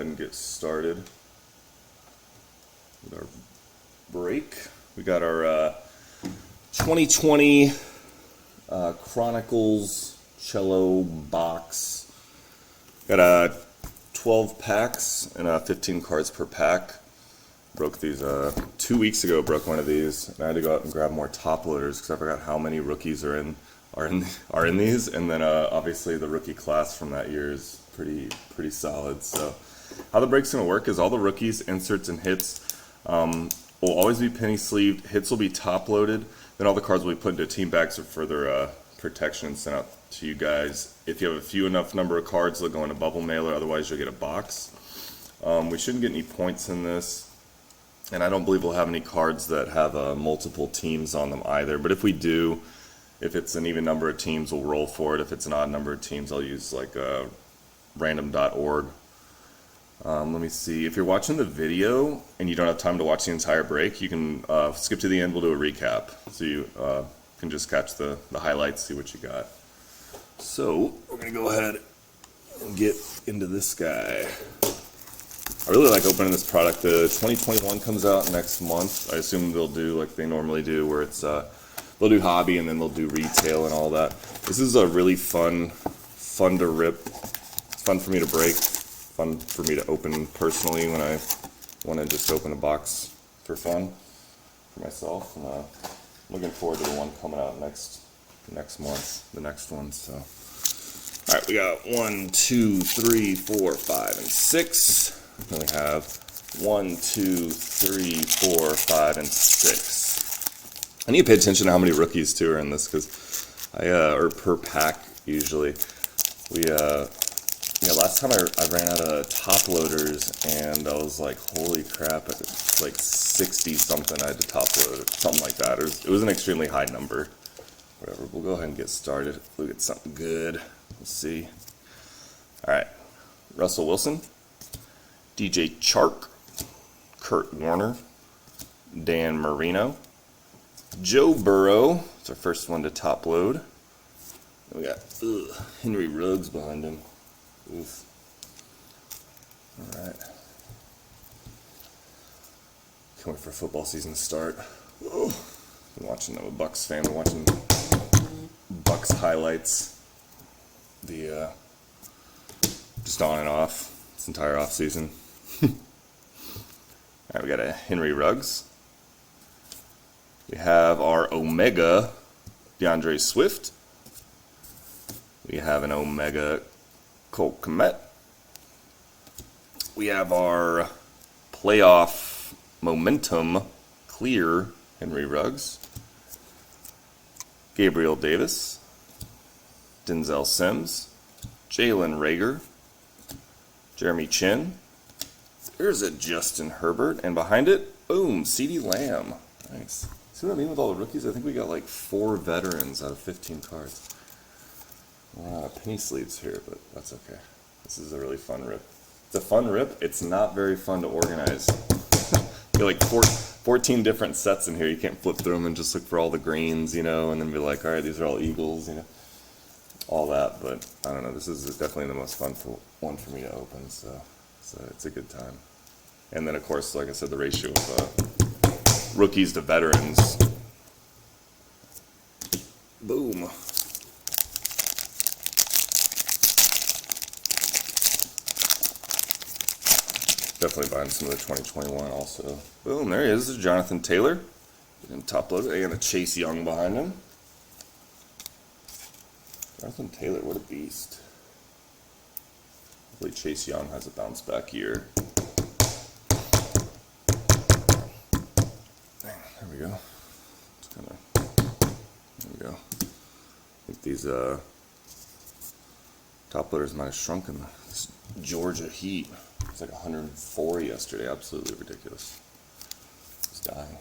and get started with our break. We got our 2020 Chronicles Cello box. Got 12 packs and 15 cards per pack. Broke these 2 weeks ago. Broke one of these, and I had to go out and grab more top loaders because I forgot how many rookies are in these. And then obviously the rookie class from that year is pretty solid. So how the break's gonna work is all the rookies, inserts, and hits will always be penny sleeved. Hits will be top loaded. Then all the cards will be put into team bags for further protection and sent out to you guys. If you have a few enough number of cards, they'll go in a bubble mailer. Otherwise, you'll get a box. We shouldn't get any points in this, and I don't believe we'll have any cards that have multiple teams on them either. But if we do, if it's an even number of teams, we'll roll for it. If it's an odd number of teams, I'll use like random.org. Let me see. If you're watching the video and you don't have time to watch the entire break, you can skip to the end. We'll do a recap, so you can just catch the highlights, see what you got. So we're gonna go ahead and get into this guy. I really like opening this product. The 2021 comes out next month. I assume they'll do like they normally do, where it's they'll do hobby and then they'll do retail and all that. This is a really fun to rip. It's fun for me to break. Fun for me to open personally when I want to just open a box for fun for myself. And looking forward to the one coming out next month, the next one. So, all right, we got 1, 2, 3, 4, 5, and 6. Then we have 1, 2, 3, 4, 5, and 6. I need to pay attention to how many rookies too are in this, because or per pack usually. Last time I ran out of top loaders, and I was like, holy crap, it's like 60 something I had to top load, something like that. It was an extremely high number. Whatever, we'll go ahead and get started. We'll get something good. Let's see. All right, Russell Wilson, DJ Chark, Kurt Warner, Dan Marino, Joe Burrow. It's our first one to top load. We got Henry Ruggs behind him. Oof. All right. Can't wait for football season to start. Been watching. I'm a Bucks fan. Been watching Bucks highlights. Just on and off this entire off season. All right, we got a Henry Ruggs. We have our Omega Deandre Swift. We have an Omega Cole Kmet. We have our playoff momentum clear Henry Ruggs. Gabriel Davis. Denzel Sims. Jalen Reagor. Jeremy Chin. There's a Justin Herbert. And behind it, boom, CeeDee Lamb. Nice. See what I mean with all the rookies? I think we got like 4 veterans out of 15 cards. We're out of penny sleeves here, but that's okay. This is a really fun rip. It's a fun rip. It's not very fun to organize. You like 14 different sets in here. You can't flip through them and just look for all the greens, and then be like, all right, these are all Eagles, all that. But I don't know. This is definitely the most fun one for me to open. So it's a good time. And then, of course, like I said, the ratio of rookies to veterans. Boom. Definitely buying some of the 2021 also. Boom, there he is. This is Jonathan Taylor. And top loaded. And a Chase Young behind him. Jonathan Taylor, what a beast. Hopefully Chase Young has a bounce back year. There we go. There we go. I think these top loaders might have shrunken. This Georgia heat. It's like 104 yesterday. Absolutely ridiculous. It's dying.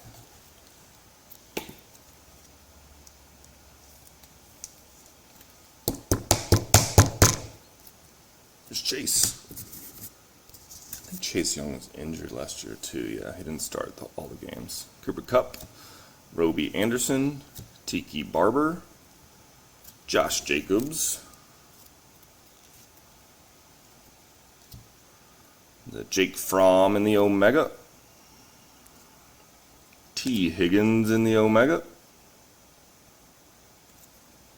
There's Chase. I think Chase Young was injured last year too. Yeah, he didn't start all the games. Cooper Kupp, Roby Anderson, Tiki Barber, Josh Jacobs, The Jake Fromm in the Omega. T. Higgins in the Omega.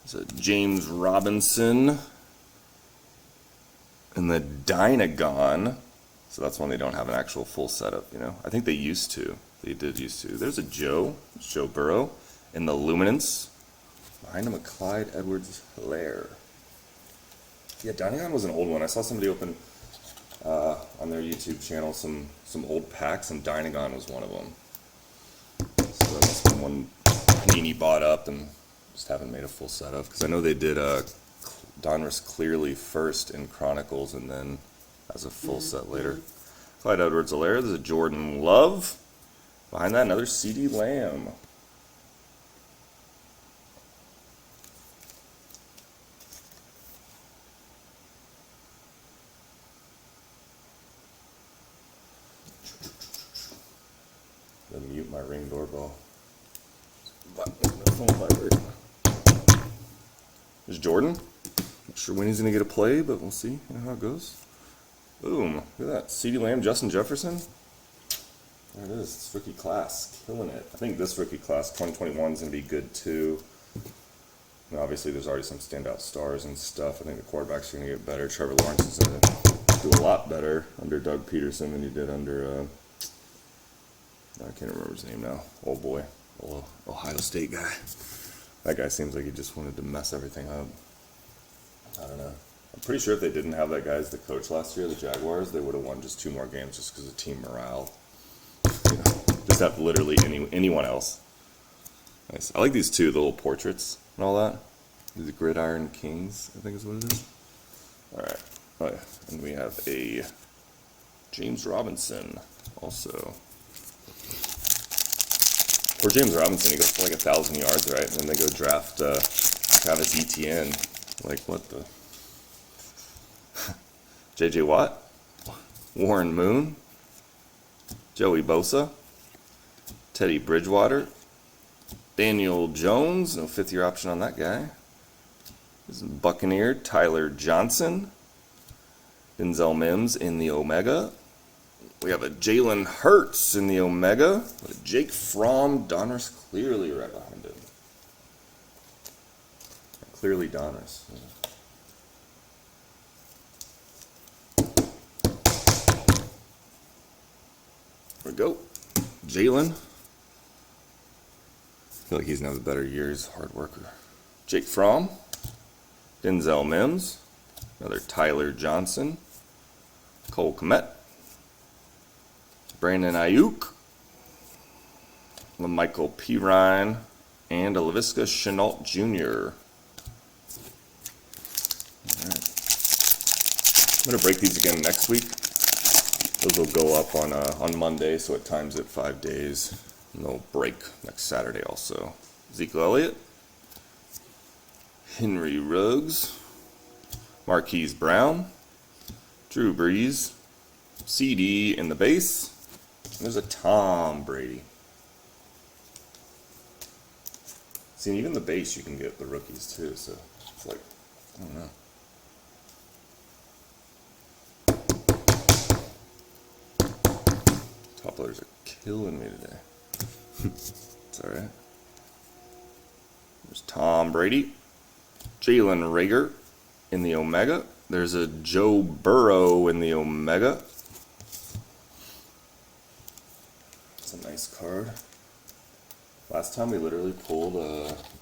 There's a James Robinson in the Dynagon. So that's one they don't have an actual full setup, you know. I think they used to. They did used to. There's a Joe Burrow in the Luminance. Behind him a Clyde Edwards-Helaire. Yeah, Dynagon was an old one. I saw somebody open on their YouTube channel some old packs, and Dynagon was one of them. So that must have been one Panini bought up and just haven't made a full setup. Because I know they did Donruss Clearly first in Chronicles and then as a full set later. Clyde Edwards-Helaire. There's a Jordan Love. Behind that, another CD Lamb. I'm gonna mute my Ring doorbell. There's Jordan. Not sure when he's gonna get a play, but we'll see how it goes. Boom! Look at that. CD Lamb, Justin Jefferson. There it is. It's rookie class, killing it. I think this rookie class, 2021, is gonna be good too. And obviously, there's already some standout stars and stuff. I think the quarterbacks are gonna get better. Trevor Lawrence is gonna do a lot better under Doug Peterson than he did under. I can't remember his name now. Oh boy, Ohio State guy. That guy seems like he just wanted to mess everything up. I don't know. I'm pretty sure if they didn't have that guy as the coach last year, the Jaguars, they would have won just 2 more games just because of team morale. You know, just have literally anyone else. Nice. I like these too, the little portraits and all that. These Gridiron Kings, I think is what it is. All right. And we have a James Robinson also. Poor James Robinson, he goes for like 1,000 yards, right? And then they go draft Travis Etienne. Like, what the? J.J. Watt? Warren Moon? Joey Bosa? Teddy Bridgewater? Daniel Jones? No 5th-year option on that guy. This is Buccaneer Tyler Johnson. Denzel Mims in the Omega. We have a Jalen Hurts in the Omega. Jake Fromm, Donruss Clearly right behind him. Clearly Donruss. Yeah. There we go. Jalen. I feel like he's gonna have a better year. He's a hard worker. Jake Fromm. Denzel Mims. Another Tyler Johnson. Cole Kmet. Brandon Ayuk, LaMichael Pirine, and a Laviska Shenault Jr. Alright. I'm going to break these again next week. Those will go up on Monday, so it times it 5 days. And they'll break next Saturday also. Ezekiel Elliott, Henry Ruggs, Marquise Brown, Drew Brees, CD in the base. There's a Tom Brady. See, and even the base you can get the rookies too, so it's like, I don't know. Top loaders are killing me today. It's alright. There's Tom Brady. Jalen Reagor in the Omega. There's a Joe Burrow in the Omega. It's a nice card. Last time we literally pulled,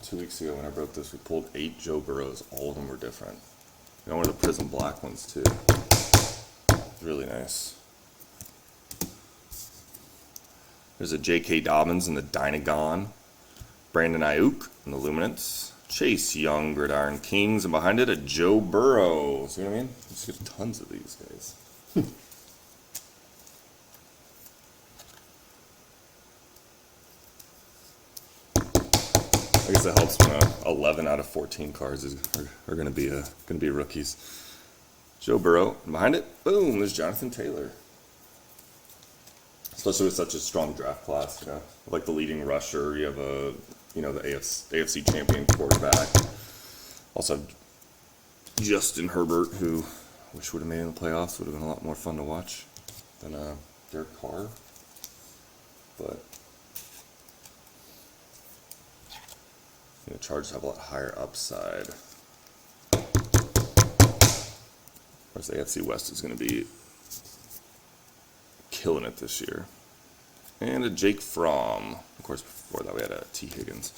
2 weeks ago when I broke this, we pulled 8 Joe Burrows. All of them were different. You know, one of the Prism Black ones too. It's really nice. There's a J.K. Dobbins in the Dynagon. Brandon Ayuk in the Luminance. Chase Young, Gridiron Kings, and behind it a Joe Burrow. See what I mean? Let's get tons of these guys. I guess it helps when 11 out of 14 cards are going to be rookies. Joe Burrow, and behind it, boom, there's Jonathan Taylor. Especially with such a strong draft class, you know, like the leading rusher, you have the AFC champion quarterback. Also have Justin Herbert, who I wish would have made it in the playoffs, would have been a lot more fun to watch. than Derek Carr. But the Chargers have a lot higher upside. Of course, the AFC West is going to be killing it this year. And a Jake Fromm. Of course, before that we had a T. Higgins.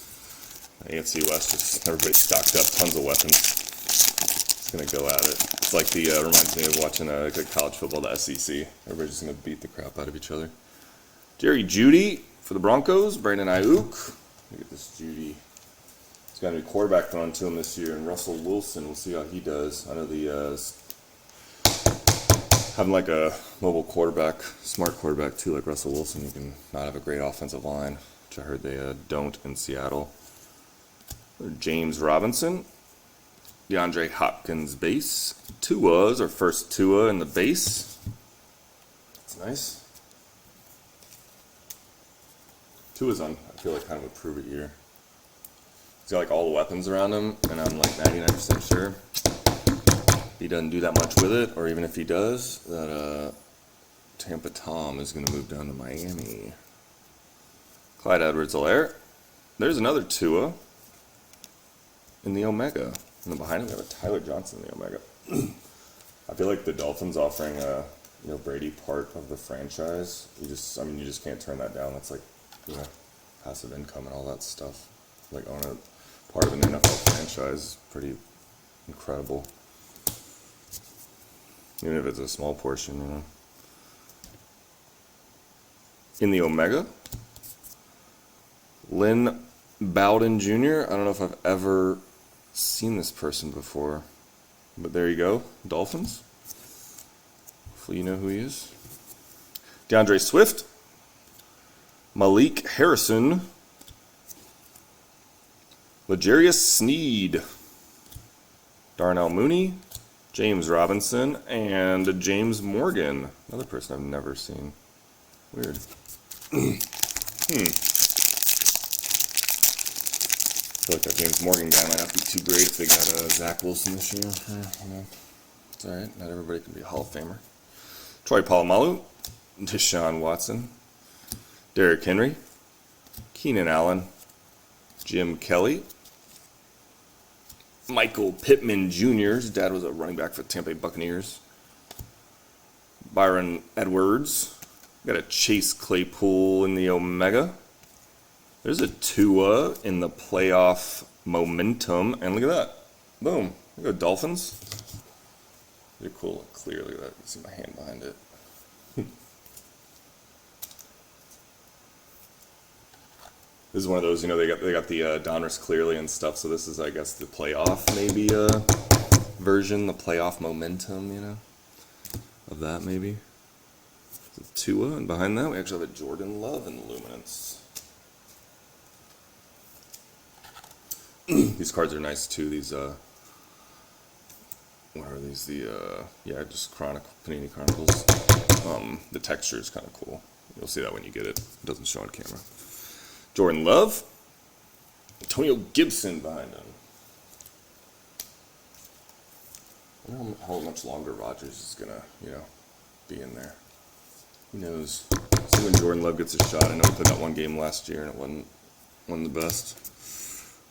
The AFC West, just everybody stocked up, tons of weapons. It's going to go at it. It's like the, reminds me of watching college football, the SEC. Everybody's just going to beat the crap out of each other. Jerry Jeudy for the Broncos. Brandon Ayuk. Look at this Jeudy. He's got a new quarterback thrown to him this year. And Russell Wilson, we'll see how he does. I know the having like a mobile quarterback, smart quarterback too, like Russell Wilson, you can not have a great offensive line, which I heard they don't in Seattle. James Robinson. Deandre Hopkins base. Tua's our first Tua in the base. That's nice. Tua's on, I feel like, kind of a prove it year. He's got like all the weapons around him, and I'm like 99% sure he doesn't do that much with it, or even if he does, that Tampa Tom is going to move down to Miami. Clyde Edwards-Helaire. There's another Tua in the Omega. And then behind him, we have a Tyler Johnson in the Omega. I feel like the Dolphins offering Brady part of the franchise. You just can't turn that down. That's like, passive income and all that stuff. Like own a part of an NFL franchise is pretty incredible. Even if it's a small portion, In the Omega, Lynn Bowden Jr. I don't know if I've ever seen this person before, but there you go, Dolphins. Hopefully you know who he is. DeAndre Swift, Malik Harrison, L'Jarius Sneed, Darnell Mooney, James Robinson, and James Morgan. Another person I've never seen. Weird. I feel like that James Morgan guy might not be too great if they got Zach Wilson this year. It's alright. Not everybody can be a Hall of Famer. Troy Polamalu, Desean Watson, Derrick Henry, Keenan Allen, Jim Kelly, Michael Pittman Jr. His dad was a running back for the Tampa Bay Buccaneers. Byron Edwards. Got a Chase Claypool in the Omega. There's a Tua in the playoff momentum. And look at that. Boom. Look at the Dolphins. They're cool. Clear. Look at that. You can see my hand behind it. This is one of those, they got the Donruss Clearly and stuff, so this is, I guess, the playoff, maybe, version, the playoff momentum, of that, maybe. So Tua, and behind that, we actually have a Jordan Love in Luminance. These cards are nice, too, these, what are these, just Panini Chronicles. The texture is kind of cool. You'll see that when you get it. It doesn't show on camera. Jordan Love, Antonio Gibson behind him. I wonder how much longer Rodgers is gonna, be in there. Who knows? See when Jordan Love gets a shot. I know he played that one game last year and it wasn't the best.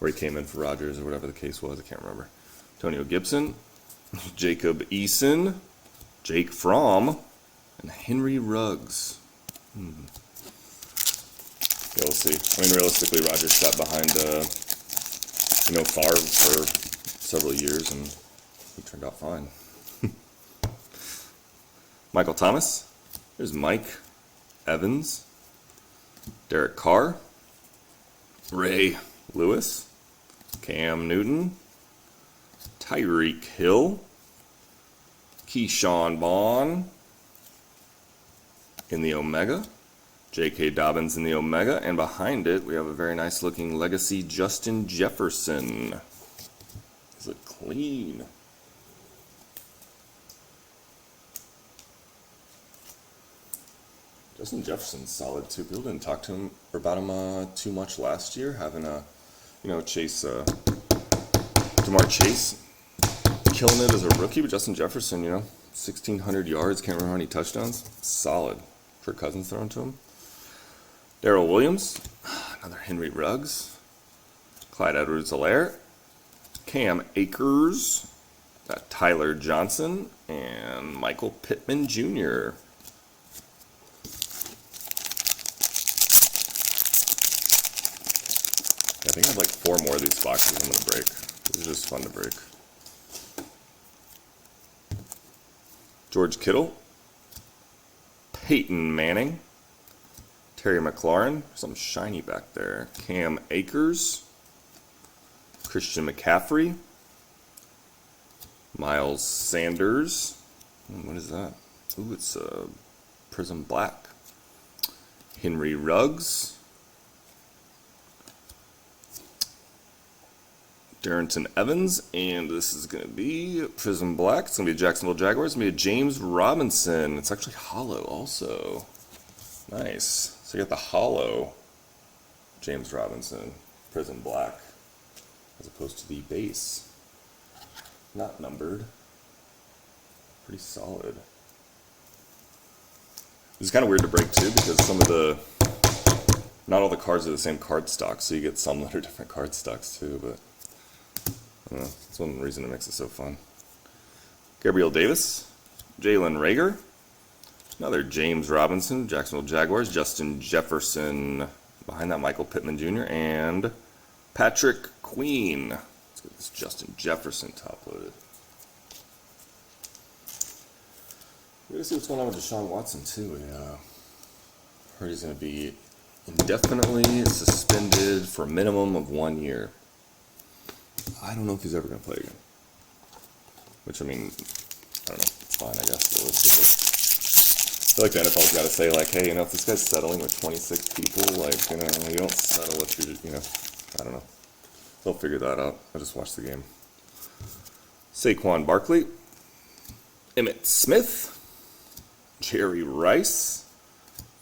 Or he came in for Rodgers or whatever the case was. I can't remember. Antonio Gibson, Jacob Eason, Jake Fromm, and Henry Ruggs. Yeah, we'll see. I mean, realistically, Rodgers sat behind, Favre for several years, and he turned out fine. Michael Thomas. There's Mike Evans. Derek Carr. Ray Lewis. Cam Newton. Tyreek Hill. Keyshawn Vaughn in the Omega. J.K. Dobbins in the Omega, and behind it, we have a very nice looking legacy Justin Jefferson. Is it clean? Justin Jefferson's solid too. People didn't talk to him or about him too much last year, having Chase, Jamar Chase killing it as a rookie, but Justin Jefferson, 1,600 yards, can't remember how many touchdowns. Solid for Cousins throwing to him. Darrell Williams, another Henry Ruggs, Clyde Edwards-Helaire, Cam Akers, Tyler Johnson, and Michael Pittman Jr. I think I have like 4 more of these boxes I'm going to break. This is just fun to break. George Kittle, Peyton Manning, Terry McLaurin, something shiny back there. Cam Akers, Christian McCaffrey, Miles Sanders. What is that? Ooh, it's Prism Black. Henry Ruggs, Darrington Evans, and this is going to be Prism Black. It's going to be a Jacksonville Jaguars. It's going to be a James Robinson. It's actually hollow also. Nice. So you got the hollow James Robinson, Prism Black, as opposed to the base. Not numbered. Pretty solid. This is kind of weird to break too, because some of the, not all the cards are the same card stock, so you get some that are different card stocks too, but I don't know, that's one reason it makes it so fun. Gabriel Davis, Jalen Reagor, another James Robinson, Jacksonville Jaguars, Justin Jefferson, behind that Michael Pittman Jr., and Patrick Queen. Let's get this Justin Jefferson top loaded. We're going to see what's going on with Desean Watson too. Heard he's going to be indefinitely suspended for a minimum of 1 year. I don't know if he's ever going to play again. Which, I mean, I don't know. It's fine, I guess, realistically. I feel like the NFL's got to say, like, hey, you know, if this guy's settling with 26 people, like, you know, you don't settle if you're, you know, I don't know. They'll figure that out. I just watched the game. Saquon Barkley, Emmitt Smith, Jerry Rice,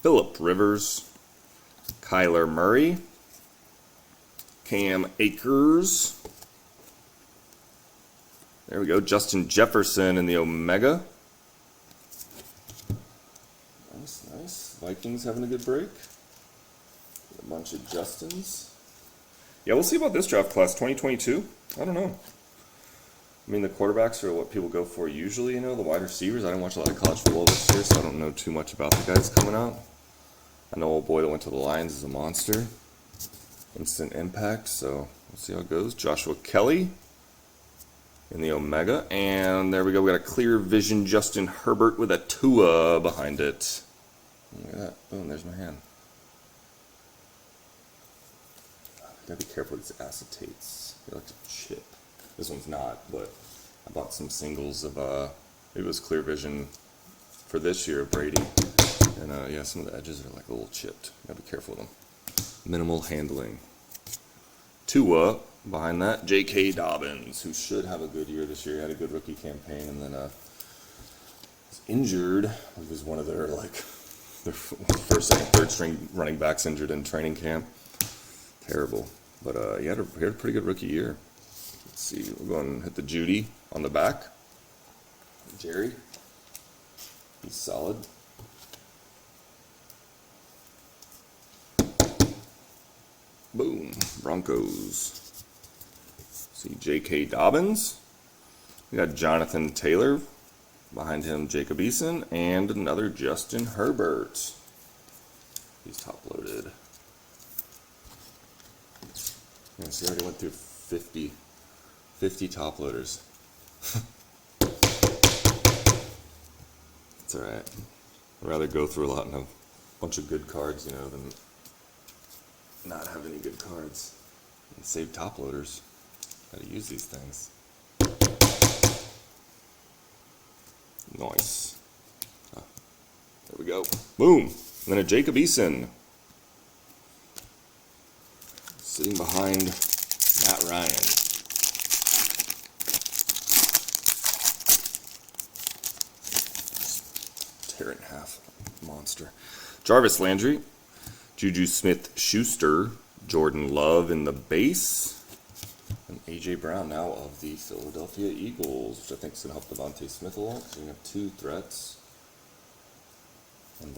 Phillip Rivers, Kyler Murray, Cam Akers. There we go. Justin Jefferson in the Omega. Nice, nice. Vikings having a good break. A bunch of Justins. Yeah, we'll see about this draft class, 2022. I don't know. I mean, the quarterbacks are what people go for usually, you know. The wide receivers, I didn't watch a lot of college football this year, so I don't know too much about the guys coming out. I know old boy that went to the Lions is a monster. Instant impact, so we'll see how it goes. Joshua Kelly in the Omega. And there we go. We got a clear vision Justin Herbert with a Tua behind it. Look at that. Boom, there's my hand. Gotta be careful with these acetates. They like to chip. This one's not, but I bought some singles of, it was clear vision for this year of Brady. And yeah, some of the edges are like a little chipped. Gotta be careful with them. Minimal handling. Tua behind that, J.K. Dobbins, who should have a good year this year. He had a good rookie campaign, and then was injured. He was one of their their first, second, third string running backs injured in training camp. Terrible, but he had a pretty good rookie year. Let's see, we're going to hit the Judy on the back. Jerry, he's solid. Boom, Broncos. See J.K. Dobbins. We got Jonathan Taylor. Behind him, Jacob Eason. And another Justin Herbert. He's top loaded. Yeah, see, I already went through 50 top loaders. It's alright. I'd rather go through a lot and have a bunch of good cards, you know, than not have any good cards. And save top loaders. Gotta use these things. Nice. Ah, there we go. Boom. And then a Jacob Eason. Sitting behind Matt Ryan. Tear it in half. Monster. Jarvis Landry. Juju Smith-Schuster. Jordan Love in the base. And A.J. Brown now of the Philadelphia Eagles, which I think is going to help Devontae Smith a lot. So we have 2 threats. And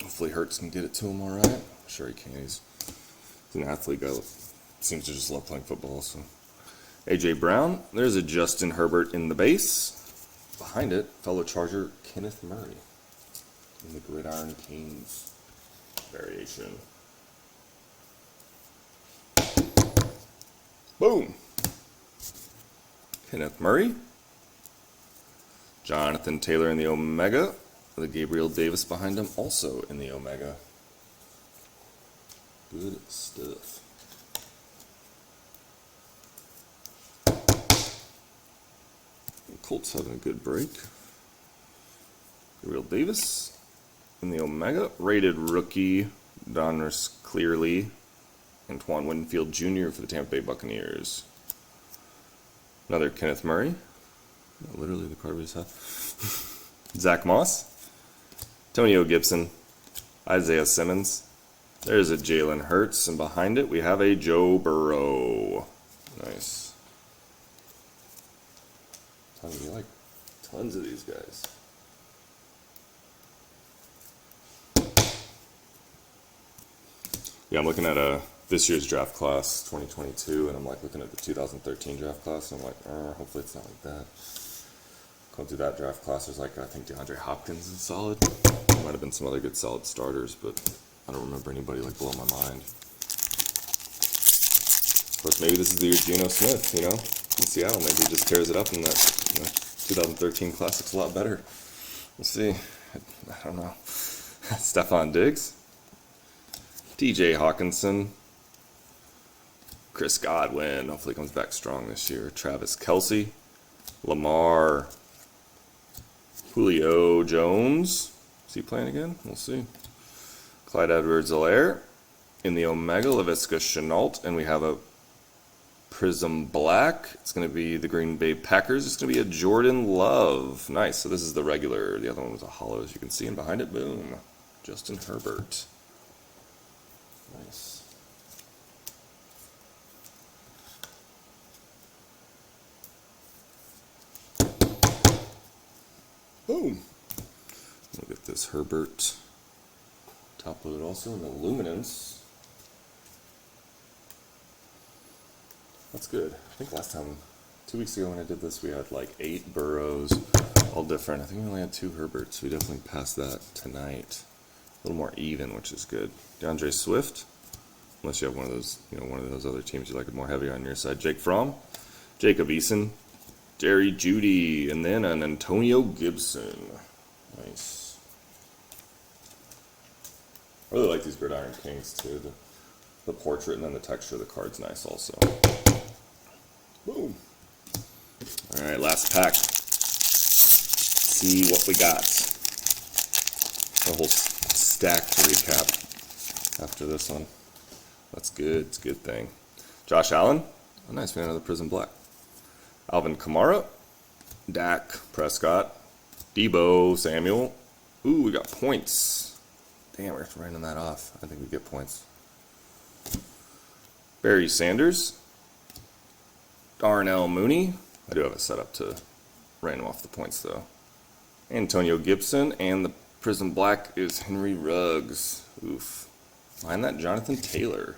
hopefully Hurts can get it to him all right. I'm sure he can. He's an athlete guy. Seems to just love playing football. So A.J. Brown. There's a Justin Herbert in the base. Behind it, fellow Charger Kenneth Murray in the Gridiron Kings variation. Boom! Kenneth Murray. Jonathan Taylor in the Omega. The Gabriel Davis behind him, also in the Omega. Good stuff. Colts having a good break. Gabriel Davis in the Omega. Rated rookie, Donruss Clearly. Antoine Winfield Jr. for the Tampa Bay Buccaneers. Another Kenneth Murray. Literally the card we just had. Zach Moss. Antonio Gibson. Isaiah Simmons. There's a Jalen Hurts. And behind it we have a Joe Burrow. Nice. You like tons of these guys. Yeah, I'm looking at this year's draft class, 2022, and I'm like looking at the 2013 draft class, and I'm like, hopefully it's not like that. Going through that draft class, there's like, I think Deandre Hopkins is solid. There might have been some other good solid starters, but I don't remember anybody like blowing my mind. Of course, maybe this is the year Geno Smith, you know, in Seattle. Maybe he just tears it up, and that 2013 classic's a lot better. We'll see. I don't know. Stephon Diggs. T.J. Hawkinson. Chris Godwin. Hopefully comes back strong this year. Travis Kelce. Lamar. Julio Jones. Is he playing again? We'll see. Clyde Edwards-Helaire. In the Omega, Laviska Shenault. And we have a Prism Black. It's going to be the Green Bay Packers. It's going to be a Jordan Love. Nice. So this is the regular. The other one was a hollow, as you can see. And behind it, boom. Justin Herbert. Nice. Boom. Look at this Herbert. Top load also in the Luminance. That's good. I think last time, 2 weeks ago when I did this, we had like 8 Burrows, all different. I think we only had 2 Herberts. We definitely passed that tonight. A little more even, which is good. Deandre Swift, unless you have one of those, one of those other teams you like it more heavy on your side. Jake Fromm, Jacob Eason, Jerry Jeudy, and then an Antonio Gibson. Nice. I really like these Gridiron Kings too. The portrait and then the texture of the card's nice also. Boom. All right, last pack. See what we got. A whole stack to recap after this one. That's good. It's a good thing. Josh Allen. Oh, nice. We got another Prism Black. Alvin Kamara. Dak Prescott. Debo Samuel. Ooh, we got points. Damn, we're writing that off. I think we get points. Barry Sanders. Darnell Mooney. I do have it set up to random off the points, though. Antonio Gibson. And the Prism Black is Henry Ruggs. Oof. Behind that, Jonathan Taylor.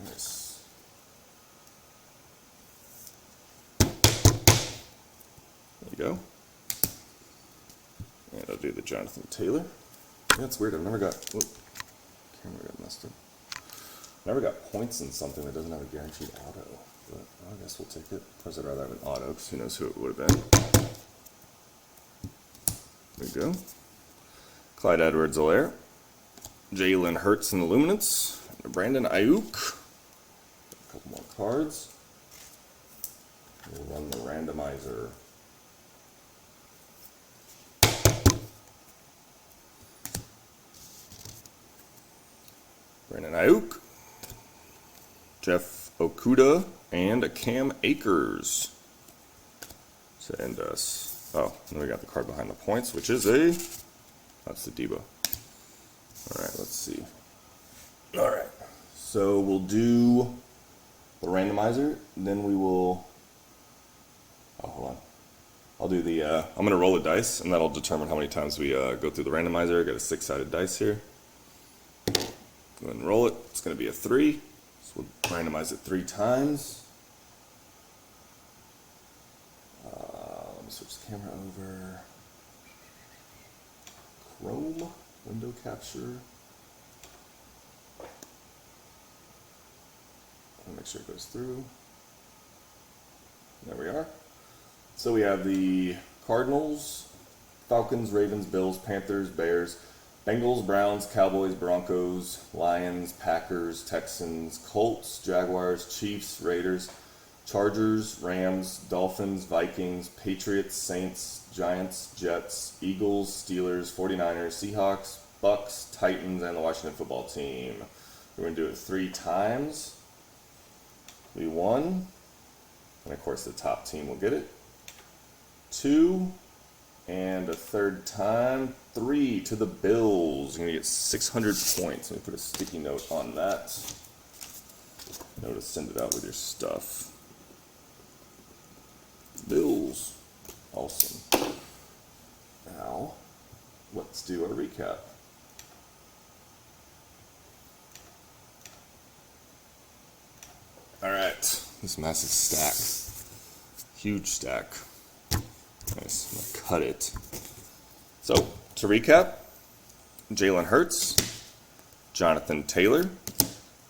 Nice. There you go. And I'll do the Jonathan Taylor. That's weird. I've never got... Whoop, camera got messed up. Never got points in something that doesn't have a guaranteed auto. But I guess we'll take it. Of course, I'd rather have an auto, because who knows who it would have been. There you go. Clyde Edwards-Helaire. Jalen Hurts in the Luminance. Brandon Ayuk. A couple more cards. We'll run the randomizer. Brandon Ayuk. Jeff Okuda. And a Cam Akers. Send us. Oh, and then we got the card behind the points, which is that's the Debo. All right, let's see. All right. So we'll do the randomizer, and then we will, oh, hold on. I'll do the, I'm going to roll a dice, and that'll determine how many times we go through the randomizer. I got a 6-sided dice here. Go ahead and roll it. It's going to be a 3. So we'll randomize it 3 times. Let me switch the camera over. Chrome, window capture. I'll make sure it goes through. There we are. So we have the Cardinals, Falcons, Ravens, Bills, Panthers, Bears, Bengals, Browns, Cowboys, Broncos, Lions, Packers, Texans, Colts, Jaguars, Chiefs, Raiders, Chargers, Rams, Dolphins, Vikings, Patriots, Saints, Giants, Jets, Eagles, Steelers, 49ers, Seahawks, Bucks, Titans, and the Washington football team. We're going to do it 3 times. We 1, and of course the top team will get it. 2, and a 3rd time. 3 to the Bills. You're going to get 600 points. Let me put a sticky note on that. Know to send it out with your stuff. Bills. Awesome. Now, let's do a recap. Alright, this massive stack. Huge stack. Nice, I'm going to cut it. So, to recap, Jalen Hurts, Jonathan Taylor,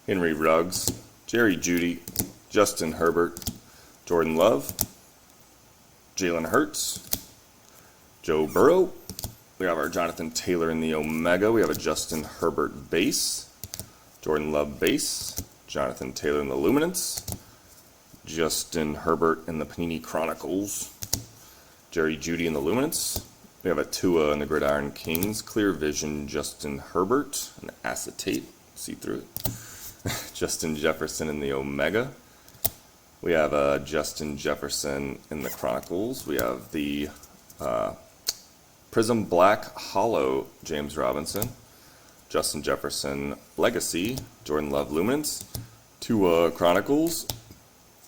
Henry Ruggs, Jerry Jeudy, Justin Herbert, Jordan Love, Jalen Hurts, Joe Burrow. We have our Jonathan Taylor in the Omega. We have a Justin Herbert base, Jordan Love base, Jonathan Taylor in the Luminance, Justin Herbert in the Panini Chronicles, Jerry Jeudy in the Luminance. We have a Tua in the Gridiron Kings, Clear Vision, Justin Herbert, an acetate, see through it. Justin Jefferson in the Omega. We have Justin Jefferson in the Chronicles. We have the Prism Black Hollow James Robinson, Justin Jefferson Legacy, Jordan Love Luminance, Tua Chronicles,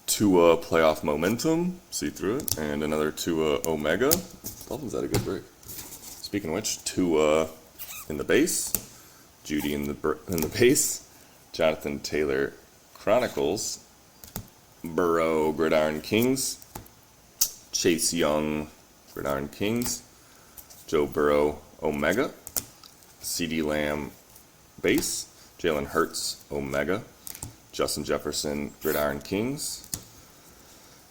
Tua Playoff Momentum, see through it, and another Tua Omega. Dolphins had a good break. Speaking of which, Tua in the base, Jeudy in the base, Jonathan Taylor Chronicles, Burrow Gridiron Kings, Chase Young Gridiron Kings, Joe Burrow Omega, CeeDee Lamb base, Jalen Hurts Omega, Justin Jefferson Gridiron Kings,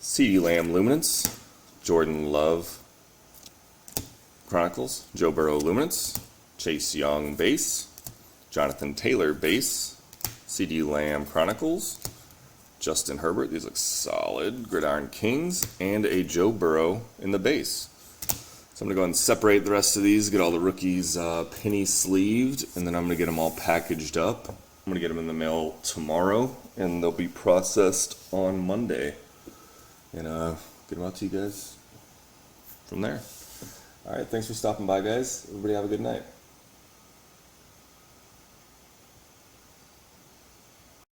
CeeDee Lamb Luminance, Jordan Love Chronicles, Joe Burrow Luminance, Chase Young base, Jonathan Taylor base, CeeDee Lamb Chronicles, Justin Herbert, these look solid, Gridiron Kings, and a Joe Burrow in the base. So I'm going to go ahead and separate the rest of these, get all the rookies penny sleeved, and then I'm going to get them all packaged up. I'm going to get them in the mail tomorrow, and they'll be processed on Monday. And get them out to you guys from there. All right, thanks for stopping by, guys. Everybody have a good night.